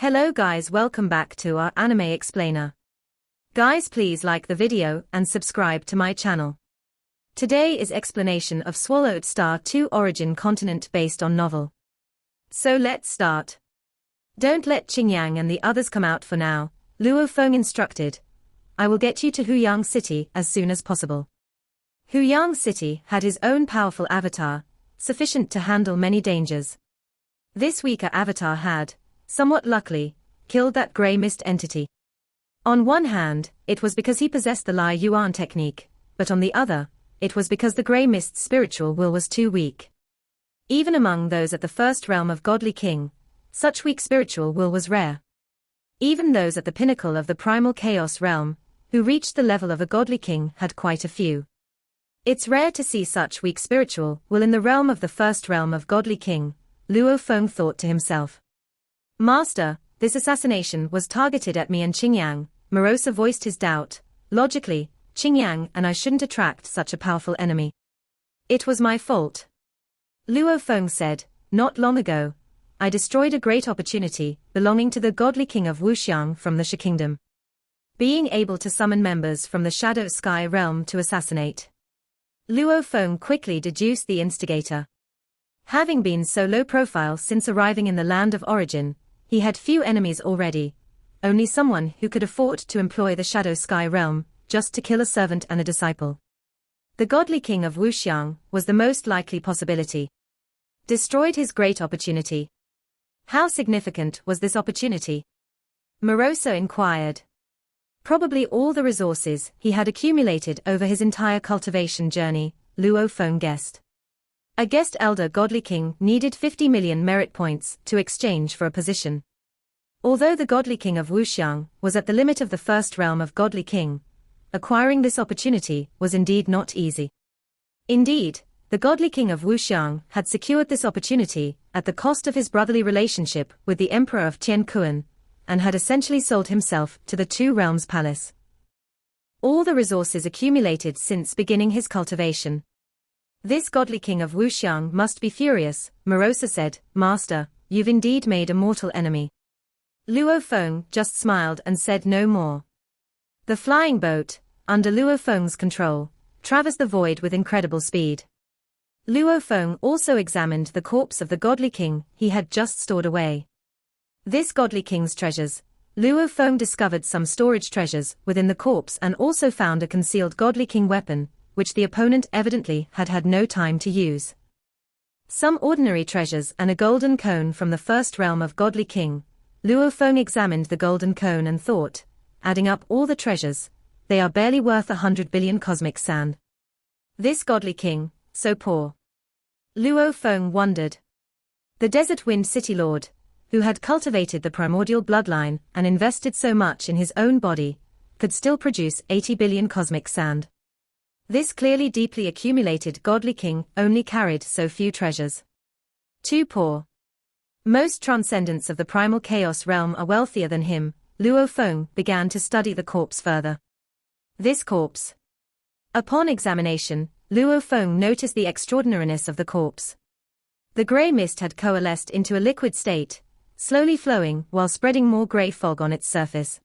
Hello guys, welcome back to our anime explainer. Guys, please like the video and subscribe to my channel. Today is explanation of Swallowed Star 2 origin continent based on novel. So let's start. Don't let Qingyang and the others come out for now, Luo Feng instructed. I will get you to Huyang City as soon as possible. Huyang City had his own powerful avatar, sufficient to handle many dangers. This weaker avatar had, somewhat luckily, killed that grey mist entity. On one hand, it was because he possessed the Lai Yuan technique, but on the other, it was because the grey mist's spiritual will was too weak. Even among those at the first realm of Godly King, such weak spiritual will was rare. Even those at the pinnacle of the primal chaos realm, who reached the level of a Godly King, had quite a few. It's rare to see such weak spiritual will in the realm of the first realm of Godly King, Luo Feng thought to himself. Master, this assassination was targeted at me and Qingyang, Morosa voiced his doubt. Logically, Qingyang and I shouldn't attract such a powerful enemy. It was my fault. Luo Feng said, not long ago, I destroyed a great opportunity belonging to the Godly King of Wuxiang from the Shi Kingdom. Being able to summon members from the Shadow Sky realm to assassinate. Luo Feng quickly deduced the instigator. Having been so low profile since arriving in the land of origin, he had few enemies already, only someone who could afford to employ the Shadow Sky realm, just to kill a servant and a disciple. The Godly King of Wuxiang was the most likely possibility. Destroyed his great opportunity. How significant was this opportunity? Morosa inquired. Probably all the resources he had accumulated over his entire cultivation journey, Luo Feng guessed. A guest elder Godly King needed 50 million merit points to exchange for a position. Although the Godly King of Wuxiang was at the limit of the first realm of Godly King, acquiring this opportunity was indeed not easy. Indeed, the Godly King of Wuxiang had secured this opportunity at the cost of his brotherly relationship with the Emperor of Tianquan, and had essentially sold himself to the Two Realms Palace. All the resources accumulated since beginning his cultivation. This Godly King of Wuxiang must be furious, Morosa said. Master, you've indeed made a mortal enemy. Luo Feng just smiled and said no more. The flying boat, under Luo Feng's control, traversed the void with incredible speed. Luo Feng also examined the corpse of the Godly King he had just stored away. This Godly King's treasures. Luo Feng discovered some storage treasures within the corpse and also found a concealed Godly King weapon, which the opponent evidently had had no time to use. Some ordinary treasures and a golden cone from the first realm of Godly King. Luo Feng examined the golden cone and thought, adding up all the treasures, they are barely worth 100 billion cosmic sand. This Godly King, so poor. Luo Feng wondered. The Desert Wind City Lord, who had cultivated the primordial bloodline and invested so much in his own body, could still produce 80 billion cosmic sand. This clearly deeply accumulated Godly King only carried so few treasures. Too poor. Most transcendents of the primal chaos realm are wealthier than him. Luo Feng began to study the corpse further. This corpse. Upon examination, Luo Feng noticed the extraordinariness of the corpse. The grey mist had coalesced into a liquid state, slowly flowing while spreading more grey fog on its surface.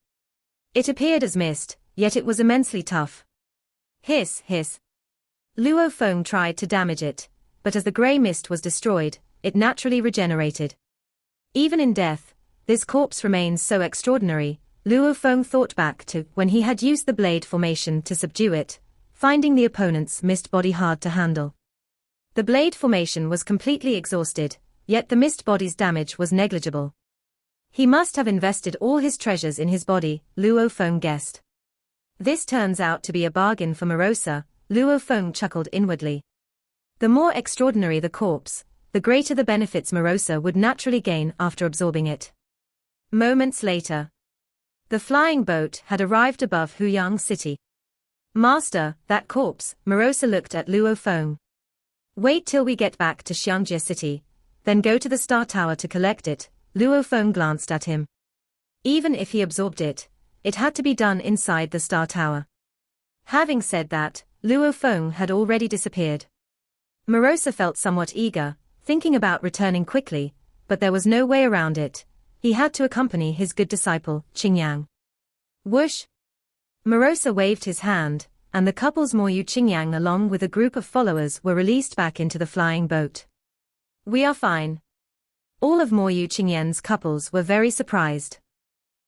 It appeared as mist, yet it was immensely tough. Hiss, hiss. Luo Feng tried to damage it, but as the grey mist was destroyed, it naturally regenerated. Even in death, this corpse remains so extraordinary. Luo Feng thought back to when he had used the blade formation to subdue it, finding the opponent's mist body hard to handle. The blade formation was completely exhausted, yet the mist body's damage was negligible. He must have invested all his treasures in his body, Luo Feng guessed. This turns out to be a bargain for Morosa, Luo Feng chuckled inwardly. The more extraordinary the corpse, the greater the benefits Morosa would naturally gain after absorbing it. Moments later, the flying boat had arrived above Huyang City. Master, that corpse, Morosa looked at Luo Feng. Wait till we get back to Xiangjie City, then go to the Star Tower to collect it. Luo Feng glanced at him. Even if he absorbed it, it had to be done inside the Star Tower. Having said that, Luo Feng had already disappeared. Morosa felt somewhat eager, thinking about returning quickly, but there was no way around it. he had to accompany his good disciple, Qingyang. Whoosh! Morosa waved his hand, and the couples Moyu Qingyang along with a group of followers were released back into the flying boat. We are fine. All of Moyu Qingyang's couples were very surprised.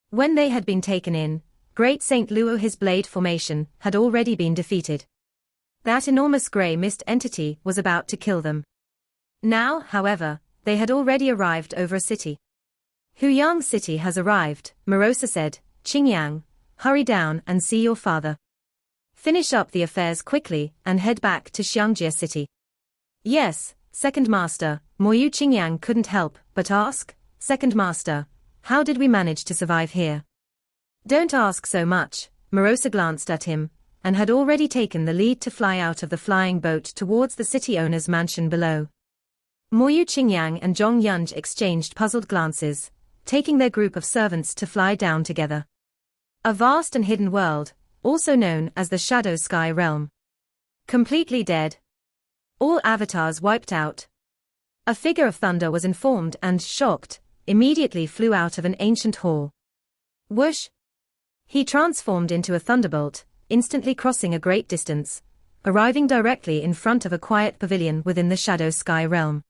When they had been taken in, Great Saint Luo his blade formation had already been defeated. That enormous grey mist entity was about to kill them. Now, however, they had already arrived over a city. Huyang City has arrived, Morosa said. Qingyang, hurry down and see your father. Finish up the affairs quickly and head back to Xiangjia City. Yes, Second Master, Moyu Qingyang couldn't help but ask, Second Master, how did we manage to survive here? Don't ask so much, Morosa glanced at him, and had already taken the lead to fly out of the flying boat towards the city owner's mansion below. Moyu Qingyang and Zhong Yunj exchanged puzzled glances, taking their group of servants to fly down together. A vast and hidden world, also known as the Shadow Sky Realm. Completely dead. All avatars wiped out. A figure of thunder was informed and, shocked, immediately flew out of an ancient hall. Whoosh! He transformed into a thunderbolt, instantly crossing a great distance, arriving directly in front of a quiet pavilion within the Shadow Sky Realm.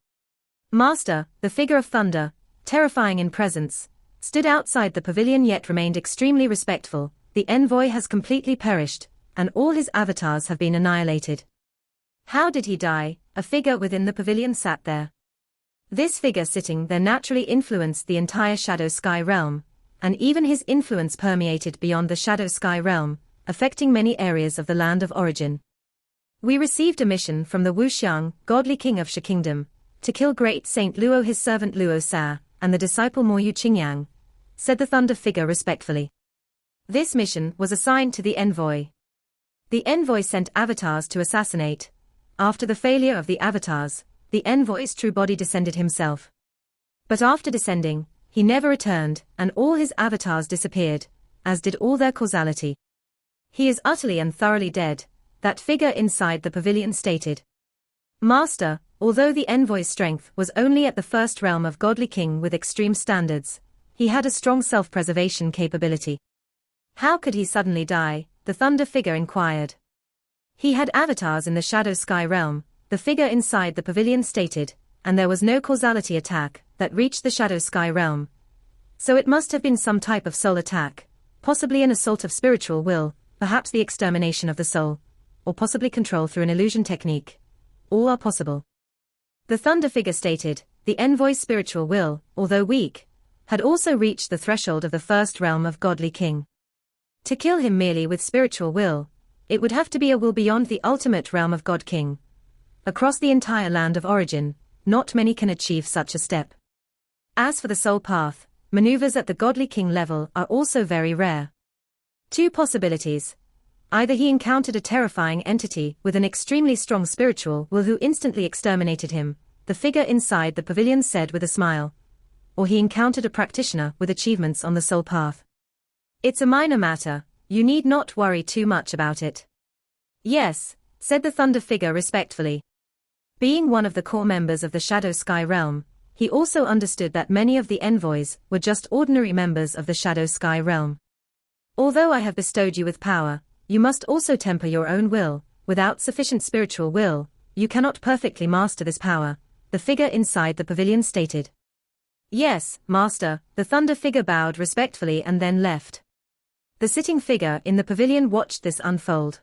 Master, the figure of thunder, terrifying in presence, stood outside the pavilion yet remained extremely respectful. The envoy has completely perished, and all his avatars have been annihilated. How did he die? A figure within the pavilion sat there. This figure sitting there naturally influenced the entire Shadow Sky Realm, and even his influence permeated beyond the Shadow Sky Realm, affecting many areas of the land of origin. We received a mission from the Wuxiang, godly king of Shi Kingdom, to kill Great Saint Luo his servant Luo Sa, and the disciple Moyu Qingyang, said the thunder figure respectfully. This mission was assigned to the envoy. The envoy sent avatars to assassinate. After the failure of the avatars, the envoy's true body descended himself. But after descending, he never returned, and all his avatars disappeared, as did all their causality. He is utterly and thoroughly dead, that figure inside the pavilion stated. Master, although the envoy's strength was only at the first realm of godly king with extreme standards, he had a strong self-preservation capability. How could he suddenly die? The thunder figure inquired. He had avatars in the Shadow Sky Realm, the figure inside the pavilion stated, and there was no causality attack that reached the Shadow Sky Realm. So it must have been some type of soul attack, possibly an assault of spiritual will, perhaps the extermination of the soul, or possibly control through an illusion technique. All are possible. The thunder figure stated, the envoy's spiritual will, although weak, had also reached the threshold of the first realm of godly king. To kill him merely with spiritual will, it would have to be a will beyond the ultimate realm of God King. Across the entire land of origin, not many can achieve such a step. As for the soul path, maneuvers at the godly king level are also very rare. Two possibilities. Either he encountered a terrifying entity with an extremely strong spiritual will who instantly exterminated him, the figure inside the pavilion said with a smile. Or he encountered a practitioner with achievements on the soul path. It's a minor matter, you need not worry too much about it. Yes, said the thunder figure respectfully. Being one of the core members of the Shadow Sky Realm, he also understood that many of the envoys were just ordinary members of the Shadow Sky Realm. Although I have bestowed you with power, you must also temper your own will. Without sufficient spiritual will, you cannot perfectly master this power, the figure inside the pavilion stated. Yes, Master, the thunder figure bowed respectfully and then left. The sitting figure in the pavilion watched this unfold.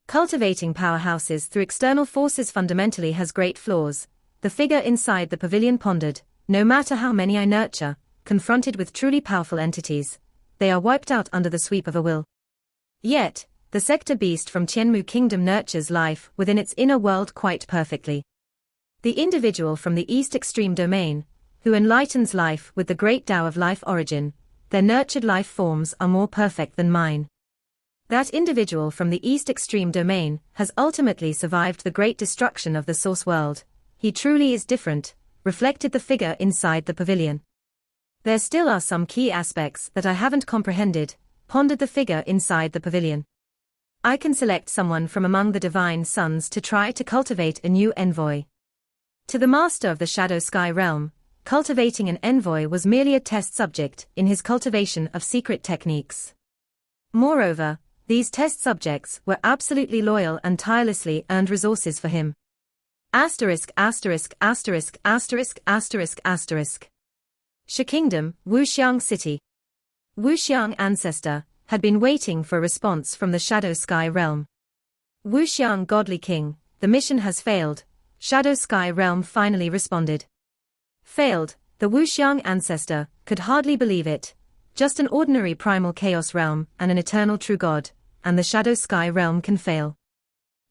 Cultivating powerhouses through external forces fundamentally has great flaws, the figure inside the pavilion pondered. No matter how many I nurture, confronted with truly powerful entities, they are wiped out under the sweep of a will. Yet, the sector beast from Tianmu Kingdom nurtures life within its inner world quite perfectly. The individual from the East Extreme Domain, who enlightens life with the great Tao of life origin, their nurtured life forms are more perfect than mine. That individual from the East Extreme Domain has ultimately survived the great destruction of the source world. He truly is different, reflected the figure inside the pavilion. There still are some key aspects that I haven't comprehended, pondered the figure inside the pavilion. I can select someone from among the divine sons to try to cultivate a new envoy. To the master of the Shadow Sky Realm, cultivating an envoy was merely a test subject in his cultivation of secret techniques. Moreover, these test subjects were absolutely loyal and tirelessly earned resources for him. Asterisk asterisk asterisk asterisk asterisk asterisk. Shi Kingdom, Wuxiang City. Wuxiang Ancestor had been waiting for a response from the Shadow Sky Realm. Wuxiang Godly King, the mission has failed, Shadow Sky Realm finally responded. Failed, the Wuxiang Ancestor could hardly believe it. Just an ordinary primal chaos realm and an eternal true god, and the Shadow Sky Realm can fail.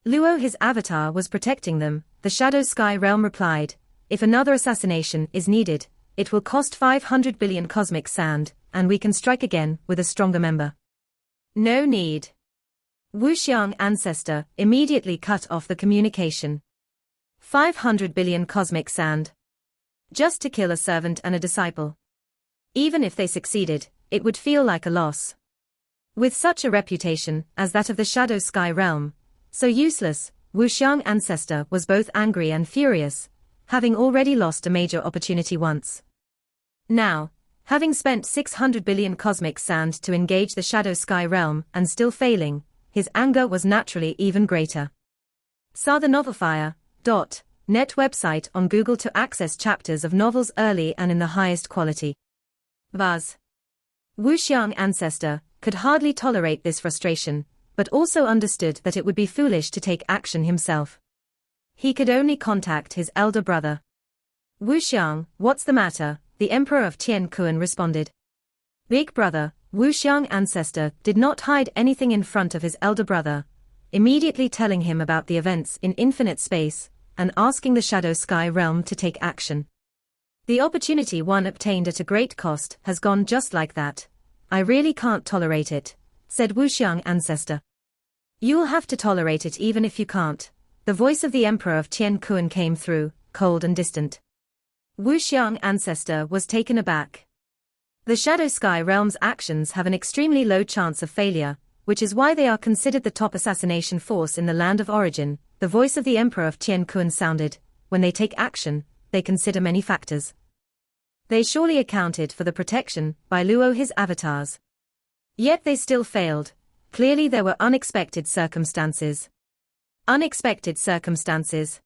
Luo, his avatar, was protecting them. The Shadow Sky Realm replied, if another assassination is needed, it will cost 500 billion cosmic sand, and we can strike again with a stronger member. No need. Wuxiang Ancestor immediately cut off the communication. 500 billion cosmic sand. Just to kill a servant and a disciple. Even if they succeeded, it would feel like a loss. With such a reputation as that of the Shadow Sky Realm, so useless, Wuxiang Ancestor was both angry and furious, having already lost a major opportunity once. Now, having spent 600 billion cosmic sand to engage the Shadow Sky Realm and still failing, his anger was naturally even greater. Saw the novelfire.net website on Google to access chapters of novels early and in the highest quality. Buzz. Wuxiang Ancestor could hardly tolerate this frustration, but also understood that it would be foolish to take action himself. He could only contact his elder brother. Wuxiang, what's the matter? The Emperor of Tian Kuan responded. Big brother, Wuxiang Ancestor did not hide anything in front of his elder brother, immediately telling him about the events in infinite space, and asking the Shadow Sky Realm to take action. The opportunity one obtained at a great cost has gone just like that. I really can't tolerate it, said Wuxiang Ancestor. You'll have to tolerate it even if you can't. The voice of the Emperor of Tian Kuan came through, cold and distant. Wuxiang Ancestor was taken aback. The Shadow Sky Realm's actions have an extremely low chance of failure, which is why they are considered the top assassination force in the land of origin. The voice of the Emperor of Tian Kuan sounded. When they take action, they consider many factors. They surely accounted for the protection by Luo, his avatars. Yet they still failed. Clearly there were unexpected circumstances. Unexpected circumstances.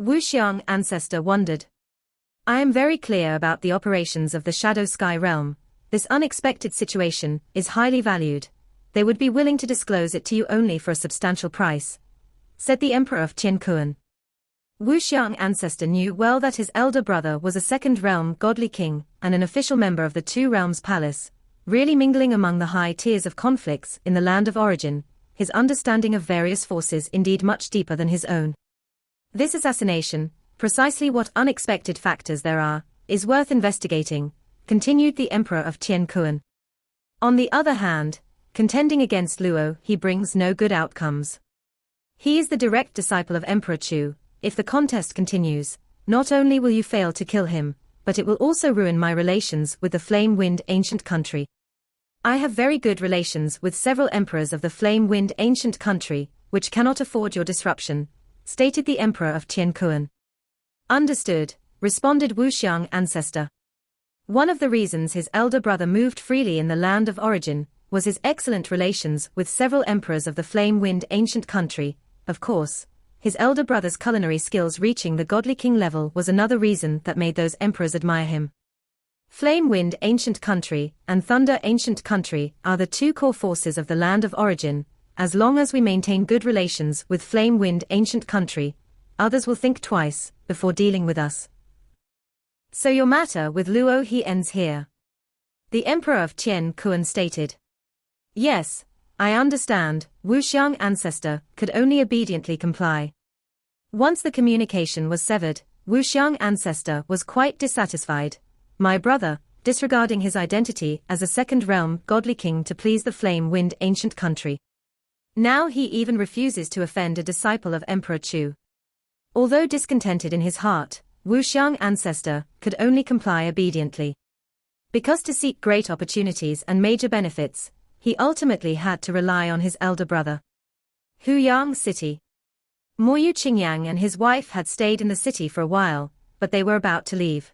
Wuxiang Ancestor wondered. I am very clear about the operations of the Shadow Sky Realm. This unexpected situation is highly valued. They would be willing to disclose it to you only for a substantial price, said the Emperor of Tian Kuan. Wuxiang Ancestor knew well that his elder brother was a second realm godly king and an official member of the Two Realms Palace, really mingling among the high tiers of conflicts in the land of origin, his understanding of various forces indeed much deeper than his own. This assassination, precisely what unexpected factors there are, is worth investigating, continued the Emperor of Tian Kuan. On the other hand, contending against Luo, he brings no good outcomes. He is the direct disciple of Emperor Chu. If the contest continues, not only will you fail to kill him, but it will also ruin my relations with the Flame-Wind Ancient Country. I have very good relations with several emperors of the Flame-Wind Ancient Country, which cannot afford your disruption, stated the Emperor of Tian Kuan. Understood, responded Wuxiang Ancestor. One of the reasons his elder brother moved freely in the land of origin was his excellent relations with several emperors of the Flame-Wind Ancient Country. Of course, his elder brother's culinary skills reaching the godly king level was another reason that made those emperors admire him. Flame-Wind Ancient Country and Thunder Ancient Country are the two core forces of the land of origin. As long as we maintain good relations with Flame-Wind Ancient Country, others will think twice before dealing with us. So your matter with Luo he ends here. The Emperor of Tian Kuan stated. Yes, I understand. Wuxiang Ancestor could only obediently comply. Once the communication was severed, Wuxiang Ancestor was quite dissatisfied. My brother, disregarding his identity as a second realm godly king to please the Flame-Wind Ancient Country. Now he even refuses to offend a disciple of Emperor Chu. Although discontented in his heart, Wuxiang Ancestor could only comply obediently. Because to seek great opportunities and major benefits, he ultimately had to rely on his elder brother. Huyang City. Moyu Qingyang and his wife had stayed in the city for a while, but they were about to leave.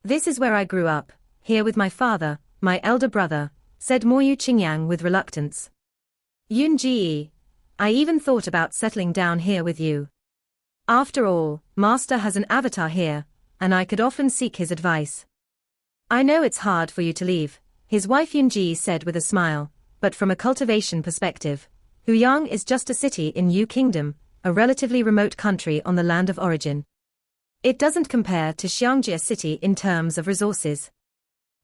This is where I grew up, here with my father, my elder brother, said Moyu Qingyang with reluctance. Yun Ji, I even thought about settling down here with you. After all, Master has an avatar here, and I could often seek his advice. I know it's hard for you to leave, his wife Yunji said with a smile, but from a cultivation perspective, Huyang is just a city in Yu Kingdom, a relatively remote country on the land of origin. It doesn't compare to Xiangjie City in terms of resources.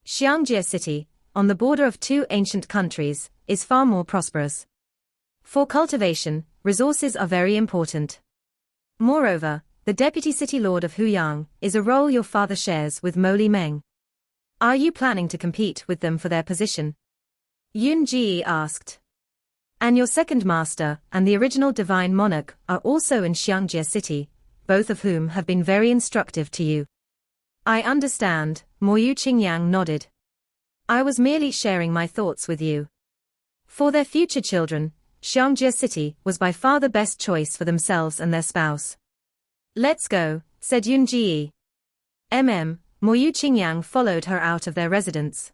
Xiangjie City, on the border of two ancient countries, is far more prosperous. For cultivation, resources are very important. Moreover, the deputy city lord of Huyang is a role your father shares with Mo Li Meng. Are you planning to compete with them for their position? Yun Ji asked. And your second master and the original divine monarch are also in Xiangjie City, both of whom have been very instructive to you. I understand, Moyu Qingyang nodded. I was merely sharing my thoughts with you. For their future children, Xiangjie City was by far the best choice for themselves and their spouse. Let's go, said Yun Ji. Moyu Qingyang followed her out of their residence.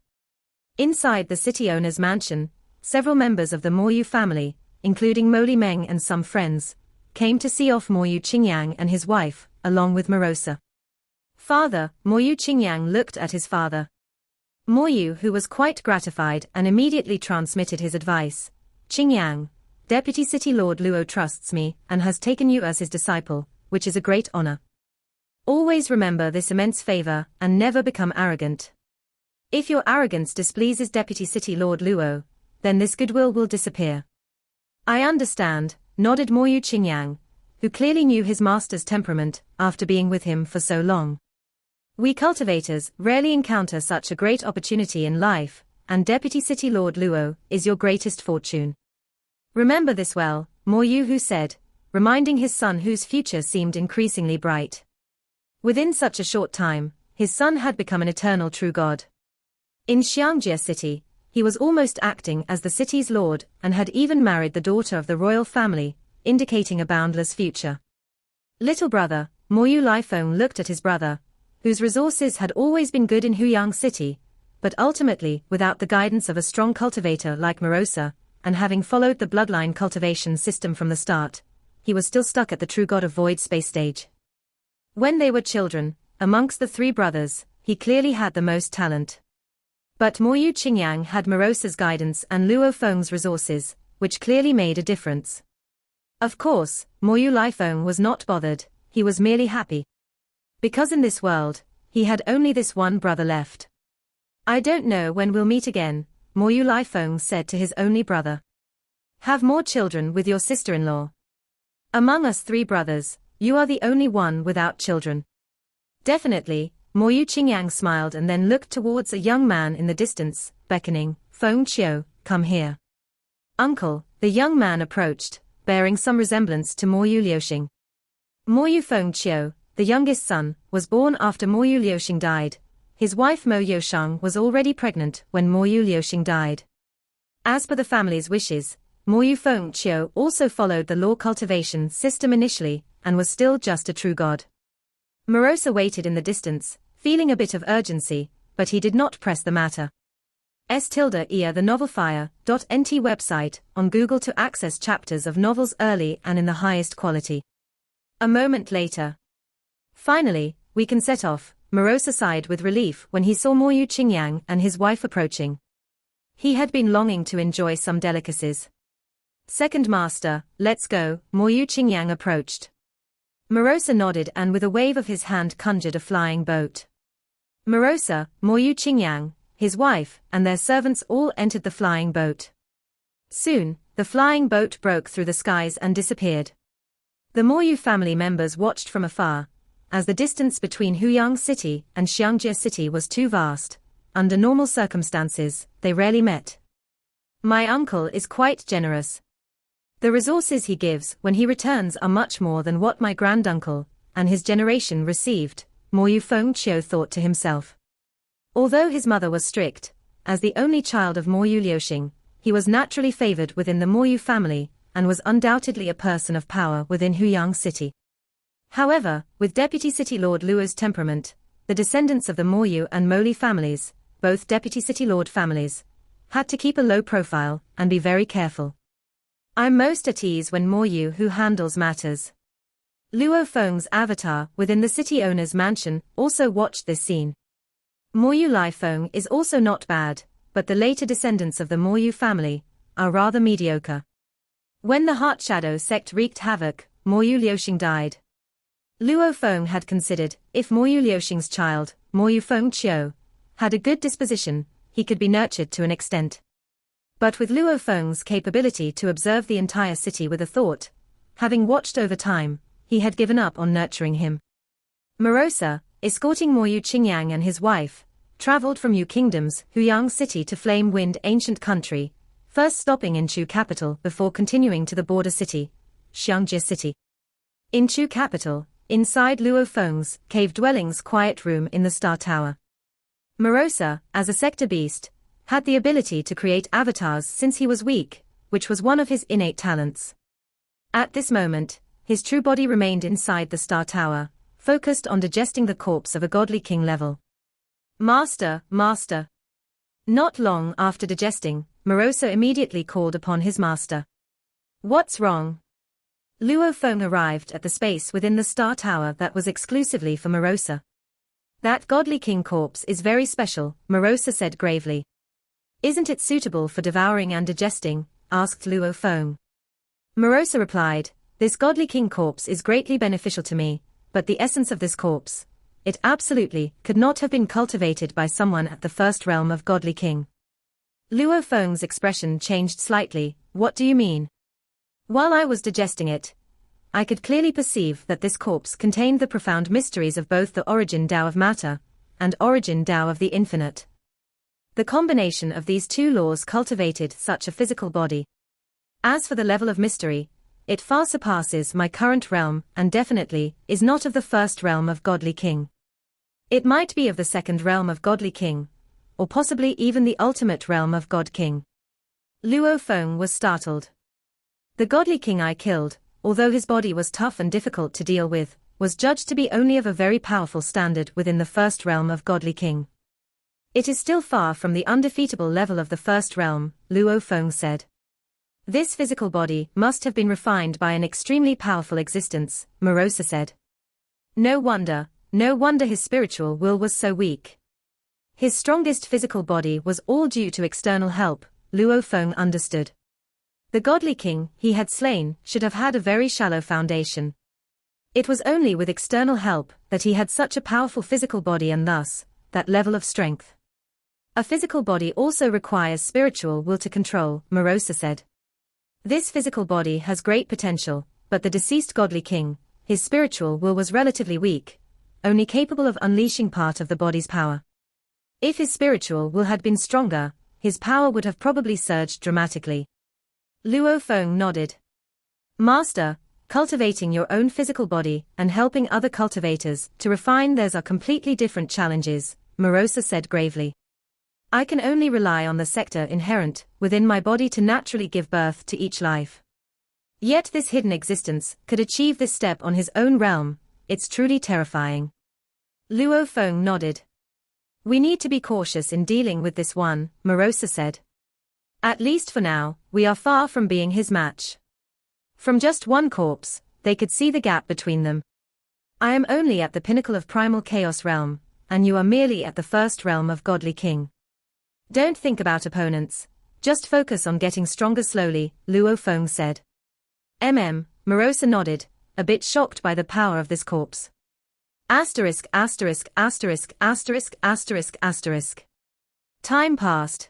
Inside the city owner's mansion, several members of the Moyu family, including Mo Li Meng and some friends, came to see off Moyu Qingyang and his wife, along with Morosa. Father, Moyu Qingyang looked at his father. Moyu, who was quite gratified and immediately transmitted his advice. Qingyang, Deputy City Lord Luo trusts me and has taken you as his disciple, which is a great honor. Always remember this immense favor and never become arrogant. If your arrogance displeases Deputy City Lord Luo, then this goodwill will disappear. I understand, nodded Moyu Qingyang, who clearly knew his master's temperament after being with him for so long. We cultivators rarely encounter such a great opportunity in life, and Deputy City Lord Luo is your greatest fortune. Remember this well, Moyu Hu said, reminding his son whose future seemed increasingly bright. Within such a short time, his son had become an eternal true god. In Xiangjie City, he was almost acting as the city's lord and had even married the daughter of the royal family, indicating a boundless future. Little brother, Moyu Lifeng looked at his brother, whose resources had always been good in Huyang City, but ultimately without the guidance of a strong cultivator like Morosa, and having followed the bloodline cultivation system from the start, he was still stuck at the true god of void space stage. When they were children, amongst the three brothers, he clearly had the most talent. But Moyu Qingyang had Morosa's guidance and Luo Feng's resources, which clearly made a difference. Of course, Moyu Lifeng was not bothered, he was merely happy. Because in this world, he had only this one brother left. I don't know when we'll meet again, Moyu Lifeng said to his only brother. Have more children with your sister-in-law. Among us three brothers, you are the only one without children. Definitely, Moyu Qingyang smiled and then looked towards a young man in the distance, beckoning, Feng Qiu, come here. Uncle, the young man approached, bearing some resemblance to Moyu Liuxing. Moyu Feng Qiu, the youngest son, was born after Moyu Liuxing died. His wife Mo Youshang was already pregnant when Moyu Liuxing died. As per the family's wishes, Moyu Feng Qiu also followed the law cultivation system initially, and was still just a true god. Morosa waited in the distance, feeling a bit of urgency, but he did not press the matter. *EA the novelfire.nt website on Google to access chapters of novels early and in the highest quality. A moment later. Finally, we can set off, Morosa sighed with relief when he saw Moyu Qingyang and his wife approaching. He had been longing to enjoy some delicacies. Second master, let's go, Moyu Qingyang approached. Morosa nodded and with a wave of his hand conjured a flying boat. Morosa, Moyu Qingyang, his wife, and their servants all entered the flying boat. Soon, the flying boat broke through the skies and disappeared. The Moyu family members watched from afar, as the distance between Huyang City and Xiangjie City was too vast. Under normal circumstances, they rarely met. My uncle is quite generous. The resources he gives when he returns are much more than what my granduncle and his generation received, Moyu Feng Qiu thought to himself. Although his mother was strict, as the only child of Moyu Liuxing, he was naturally favored within the Moyu family and was undoubtedly a person of power within Huyang City. However, with Deputy City Lord Luo's temperament, the descendants of the Moryu and Moli families, both deputy city lord families, had to keep a low profile and be very careful. I'm most at ease when Moryu who handles matters. Luo Feng's avatar within the city owner's mansion also watched this scene. Moryu Lai Feng is also not bad, but the later descendants of the Moryu family are rather mediocre. When the Heart Shadow sect wreaked havoc, Moryu Liuxing died. Luo Feng had considered, if Moryu Liuxing's child, Moryu Feng Qiu, had a good disposition, he could be nurtured to an extent. But with Luo Feng's capability to observe the entire city with a thought, having watched over time, he had given up on nurturing him. Morosa, escorting Moryu Qingyang and his wife, traveled from Yu Kingdom's Huyang city to Flame Wind ancient country, first stopping in Chu capital before continuing to the border city, Xiangjie city. In Chu capital, inside Luo Feng's cave dwelling's quiet room in the Star Tower. Morosa, as a sector beast, had the ability to create avatars since he was weak, which was one of his innate talents. At this moment, his true body remained inside the Star Tower, focused on digesting the corpse of a godly king level. Master, master. Not long after digesting, Morosa immediately called upon his master. What's wrong? Luo Feng arrived at the space within the Star Tower that was exclusively for Morosa. That godly king corpse is very special, Morosa said gravely. Isn't it suitable for devouring and digesting? Asked Luo Feng. Morosa replied, this godly king corpse is greatly beneficial to me, but the essence of this corpse, it absolutely could not have been cultivated by someone at the first realm of godly king. Luo Feng's expression changed slightly. What do you mean? While I was digesting it, I could clearly perceive that this corpse contained the profound mysteries of both the origin Tao of matter and origin Tao of the infinite. The combination of these two laws cultivated such a physical body. As for the level of mystery, it far surpasses my current realm and definitely is not of the first realm of godly king. It might be of the second realm of godly king, or possibly even the ultimate realm of god king. Luo Feng was startled. The godly king I killed, although his body was tough and difficult to deal with, was judged to be only of a very powerful standard within the first realm of godly king. It is still far from the undefeatable level of the first realm, Luo Feng said. This physical body must have been refined by an extremely powerful existence, Morosa said. No wonder his spiritual will was so weak. His strongest physical body was all due to external help, Luo Feng understood. The godly king he had slain should have had a very shallow foundation. It was only with external help that he had such a powerful physical body and thus, that level of strength. A physical body also requires spiritual will to control, Morosa said. This physical body has great potential, but the deceased godly king, his spiritual will was relatively weak, only capable of unleashing part of the body's power. If his spiritual will had been stronger, his power would have probably surged dramatically. Luo Feng nodded. Master, cultivating your own physical body and helping other cultivators to refine theirs are completely different challenges, Morosa said gravely. I can only rely on the sector inherent within my body to naturally give birth to each life. Yet this hidden existence could achieve this step on his own realm. It's truly terrifying. Luo Feng nodded. We need to be cautious in dealing with this one, Morosa said. At least for now, we are far from being his match. From just one corpse, they could see the gap between them. I am only at the pinnacle of primal chaos realm, and you are merely at the first realm of godly king. Don't think about opponents, just focus on getting stronger slowly, Luo Feng said. Morosa nodded, a bit shocked by the power of this corpse. Asterisk, asterisk, asterisk, asterisk, asterisk, asterisk. Time passed.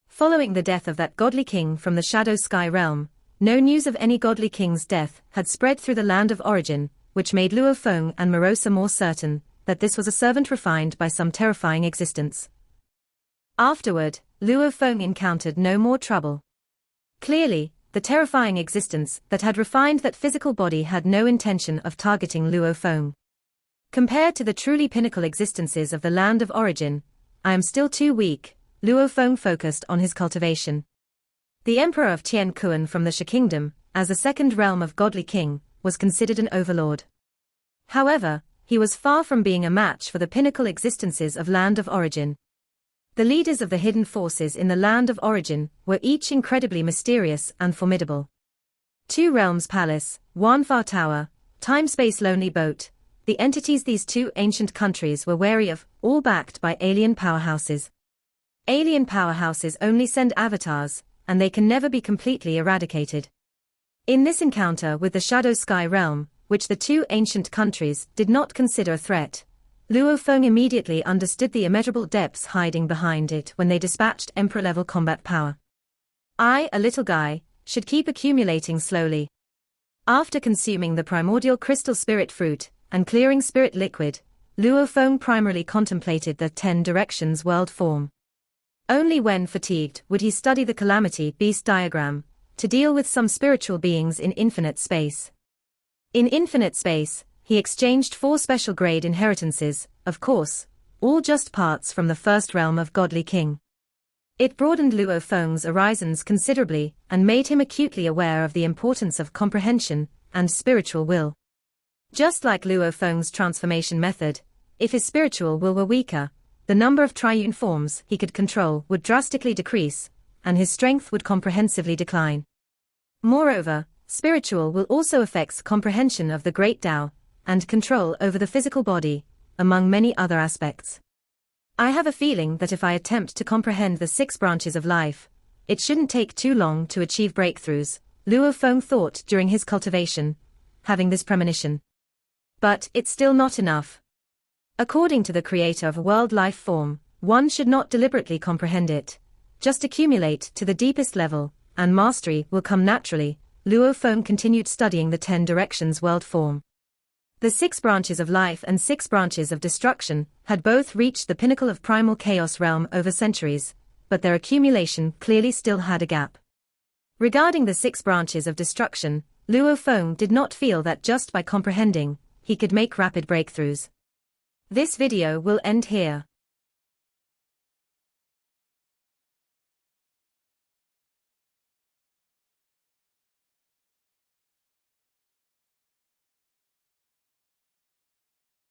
Following the death of that godly king from the Shadow Sky realm, no news of any godly king's death had spread through the land of origin, which made Luo Feng and Morosa more certain that this was a servant refined by some terrifying existence. Afterward, Luo Feng encountered no more trouble. Clearly, the terrifying existence that had refined that physical body had no intention of targeting Luo Feng. Compared to the truly pinnacle existences of the land of origin, I am still too weak, Luo Feng focused on his cultivation. The Emperor of Tian Kuan from the Shi Kingdom, as the second realm of godly king, was considered an overlord. However, he was far from being a match for the pinnacle existences of Land of Origin. The leaders of the hidden forces in the Land of Origin were each incredibly mysterious and formidable. Two Realms Palace, One Far Tower, Time-Space Lonely Boat, the entities these two ancient countries were wary of, all backed by alien powerhouses. Alien powerhouses only send avatars, and they can never be completely eradicated. In this encounter with the Shadow Sky Realm, which the two ancient countries did not consider a threat, Luo Feng immediately understood the immeasurable depths hiding behind it when they dispatched Emperor-level combat power. I, a little guy, should keep accumulating slowly. After consuming the primordial crystal spirit fruit and clearing spirit liquid, Luo Feng primarily contemplated the 10 directions world form. Only when fatigued would he study the Calamity Beast diagram, to deal with some spiritual beings in infinite space. In infinite space, he exchanged 4 special grade inheritances, of course, all just parts from the first realm of Godly King. It broadened Luo Feng's horizons considerably and made him acutely aware of the importance of comprehension and spiritual will. Just like Luo Feng's transformation method, if his spiritual will were weaker, the number of triune forms he could control would drastically decrease, and his strength would comprehensively decline. Moreover, spiritual will also affects comprehension of the Great Tao, and control over the physical body, among many other aspects. I have a feeling that if I attempt to comprehend the 6 branches of life, it shouldn't take too long to achieve breakthroughs, Luo Feng thought during his cultivation, having this premonition. But it's still not enough. According to the creator of a world life form, one should not deliberately comprehend it, just accumulate to the deepest level, and mastery will come naturally. Luo Feng continued studying the 10 directions world form. The 6 branches of life and 6 branches of destruction had both reached the pinnacle of primal chaos realm over centuries, but their accumulation clearly still had a gap. Regarding the 6 branches of destruction, Luo Feng did not feel that just by comprehending, he could make rapid breakthroughs. This video will end here.